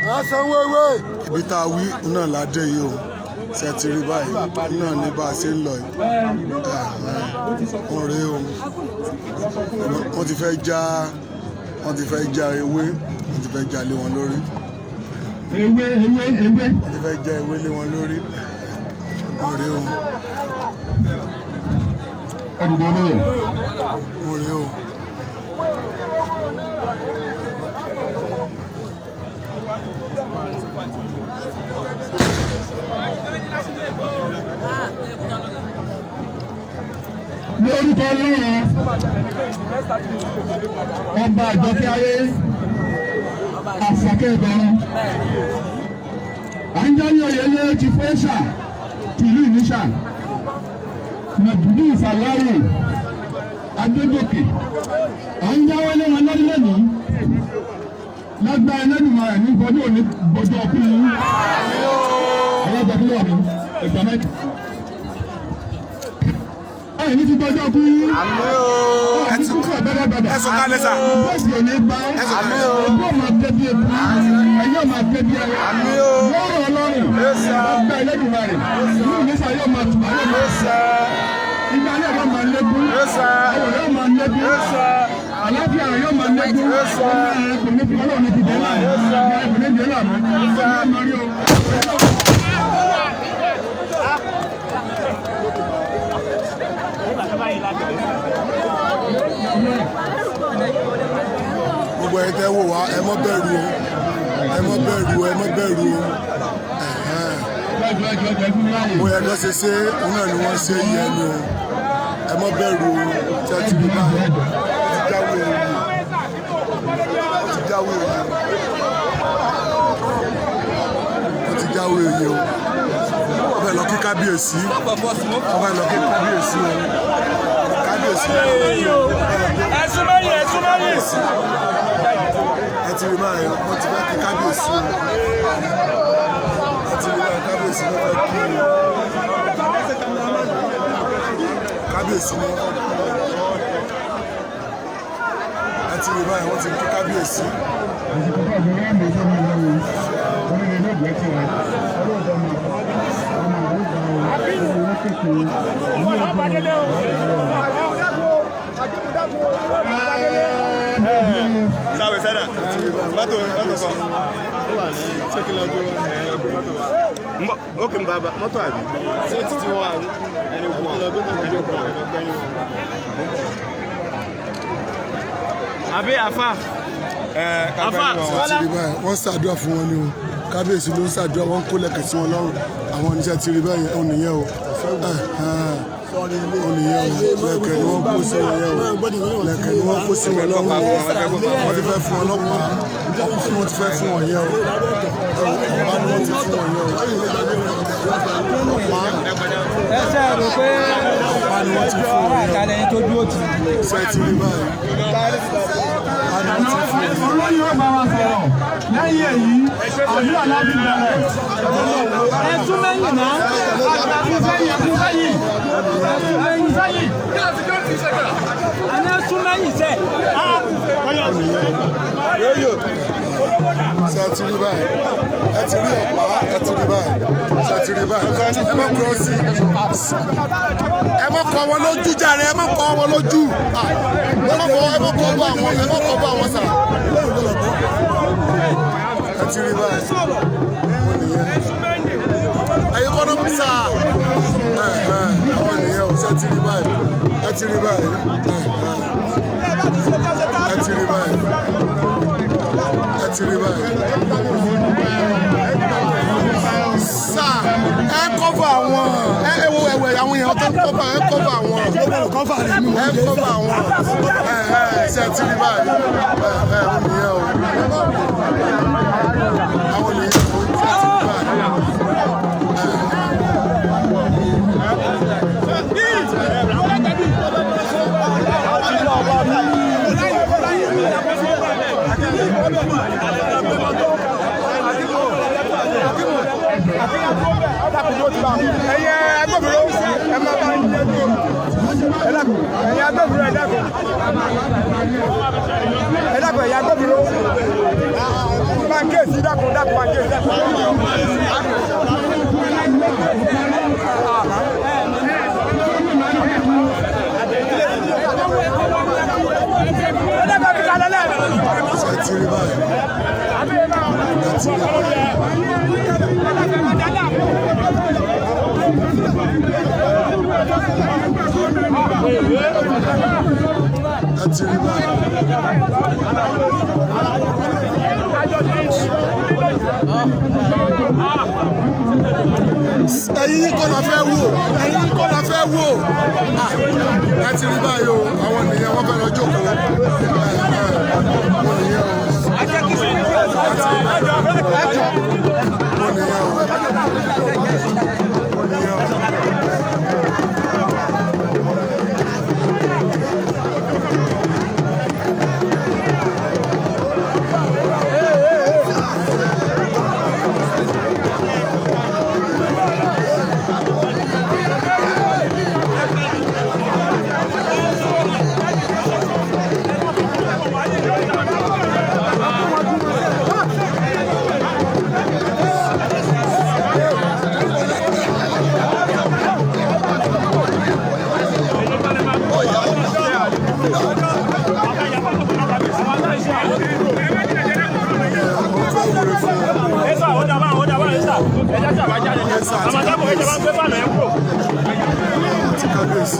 ibi tá a wí náà ládé yìí o ṣe ti rí báyìí náà ní bá a ṣe ń lọ yìí wọ́n rí o wọ́n ti fẹ́ já ewé wọ́n ti fẹ́ já lé wọn lórí wọ́n ti fẹ́ já ewé lé wọn lórí wọ́n rí o wọ́n rí o. Lórúkọ Ọlọ́run ọba àjọkẹ́ ayé àfọ̀kẹ́ ìbẹ̀rún àńjọ́lé oyèlé ti fẹ́ṣà tìlú ìníṣà nàbùdú ìfàláwò adégòkè àńjáwọlé wọn lọ́dún lónìí lágbá ẹlẹ́dùnmọ̀ rẹ̀ ní gbọdọ̀ òní gbọdọ̀ ọkùnrin ọlọ́gbọ̀dún wà ní ìgbà mẹ́ta. Ẹni ti gbọdọ̀ kú. Ẹ̀sùn kálẹ̀ sà. Bọ́ọ̀sì ò ní bá. Ẹgbẹ́ máa tẹ́ bí epo. Ẹyọ́ máa tẹ́ bí ẹyọ. Lọ́rọ̀ ọlọ́run. Ọgbà ẹlẹ́dùnmọ̀ rẹ̀. Ìlú ìníṣà yóò máa tù ayé máa. Ìgbà alẹ́ yóò máa lékún. Ọwọ́ yóò máa lékún. Àlàáfíà yóò máa lékún. Kò ní fi ọlọ́run ní ti dé láàmú. Kò ní dé láàmú. Gbogbo ẹ̀ tẹ́ wò wá ẹ má bẹ̀rù o bóyá lọ ṣe ṣe òun náà ni wọ́n ṣe yẹ ni o ẹ má bẹ̀rù o tẹ́tí bí báyìí ti jáwé òye o ọbẹ̀ lọ kí kábíyèsí o kábíyèsí ẹ ti rí báyìí wọ́n ti fẹ́ kí kábíyèsí o ẹ ti rí báyìí kábíyèsí ló fẹ́ kí kábíyèsí ni ẹ ti rí báyìí wọ́n ti kí kábíyèsí. Sabe, Sara? Mato kan. Okay, baba, moto abi. Se titi wa ẹni kun. Abi afa. Wọ́n ṣàdúrà fún wọn ni o kábíyèsí ló ń ṣàdúrà wọn kó lẹ̀kẹ̀ sí wọn lọ́rùn àwọn oníṣẹ́ ti rí bẹ́ẹ̀ ò nìyẹn o ò nìyẹn o lẹ̀kẹ̀ ni wọ́n kó sí wọn yẹn o lẹ̀kẹ̀ ni wọ́n kó sí wọn lọ́rùn wọ́n ti fẹ́ fún wọn lọ́pàá wọ́n ti fẹ́ fún wọn yẹn o ọ̀pá ni wọ́n ti fún wọn yẹn o ẹsẹ̀ rò pé ọ̀pá ni wọ́n ti fún wọn yẹn o àkàlẹ̀ yín tó dúró tì ṣe ti rí báyìí ọ̀pá ni wọ́n ti fún wọn yẹn o. Olóyún ọba wa sọ̀rọ̀ lẹ́yìn èyí àdúrà láti bẹ̀rẹ̀. ẹ̀sùn lẹ́yìn náà Ẹ̀sùn sẹ́yìn. ẹ̀sùn lẹ́yìn sẹ́ ṣe ti rí báyìí ẹ ti rí ọ̀pá ẹ ti rí báyìí ṣe ti rí báyìí ẹ má kúrò sí ẹ má kọ wọn lójú jàre ẹ má kọ wọn lójú ẹ má kọ bá àwọn sà ẹ ti rí báyìí wọn nìyẹn ẹyin kọ́nà sà wọn nìyẹn o ṣe ti rí báyìí ẹ ti rí báyìí ẹ ti rí báyìí. Sá ẹ kọ́fà àwọn ẹwẹ̀ àwọn èèyàn tó ń kọ́fà ẹ kọ́fà àwọn ẹ kọ́fà àwọn ṣe ti rí báyìí ó nìyẹn o àwọn nìyẹn o ṣe ti rí báyìí. Ẹyẹ agbófinró ẹ máa bá yín lẹ́nu ẹ̀yin agbófinró ẹ dákun ẹ̀yin agbófinró máa ń kéèsì dákun máa ń kéèsì ẹ̀yin kọ́ la fẹ́ wò ẹ̀yin kọ́ la fẹ́ wò ẹ ti rí báyìí o àwọn ènìyàn wọn fẹ́ lọ jókòó àwọn ènìyàn kábíyèsí.